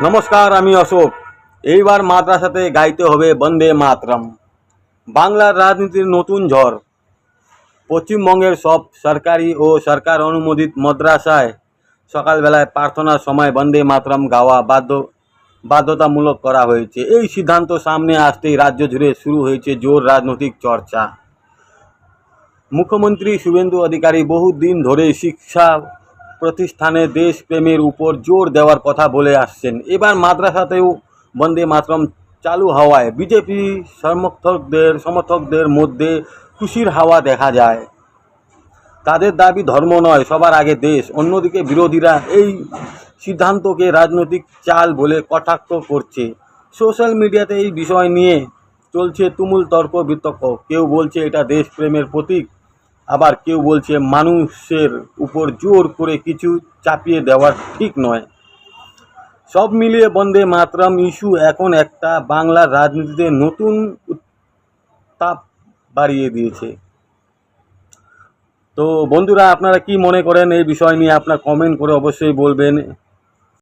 নমস্কার, আমি অশোক। এইবার মাদ্রাসাতে গাইতে হবে বন্দে মাতরম। বাংলার রাজনীতির নতুন ঝড়। পশ্চিমবঙ্গের সব সরকারি ও সরকার অনুমোদিত মাদ্রাসায় সকালবেলায় প্রার্থনার সময় বন্দে মাতরম গাওয়া বাধ্যতামূলক করা হয়েছে। এই সিদ্ধান্ত সামনে আসতেই রাজ্য জুড়ে শুরু হয়েছে জোর রাজনৈতিক চর্চা। মুখ্যমন্ত্রী শুভেন্দু অধিকারী বহুদিন ধরে শিক্ষা প্রতিষ্ঠানে দেশপ্রেমের উপর জোর দেওয়ার কথা বলে আসছেন। এবার মাদ্রাসাতেও বন্দে মাতরম চালু হওয়ায় বিজেপি সমর্থকদের মধ্যে খুশির হাওয়া দেখা যায়। তাদের দাবি ধর্ম নয়, সবার আগে দেশ। অন্যদিকে বিরোধীরা এই সিদ্ধান্তকে রাজনৈতিক চাল বলে কটাক্ষ করছে। সোশ্যাল মিডিয়াতে এই বিষয় নিয়ে চলছে তুমুল তর্ক বিতর্ক। কেউ বলছে এটা দেশপ্রেমের প্রতীক, আবার কেউ বলছে মানুষের উপর জোর করে কিছু চাপিয়ে দেওয়া ঠিক নয়। সব মিলিয়ে বন্দে মাতরম ইস্যু এখন একটা বাংলার রাজনীতিতে নতুন উত্তাপ বাড়িয়ে দিয়েছে। তো বন্ধুরা, আপনারা কি মনে করেন এই বিষয় নিয়ে আপনার কমেন্ট করে অবশ্যই বলবেন।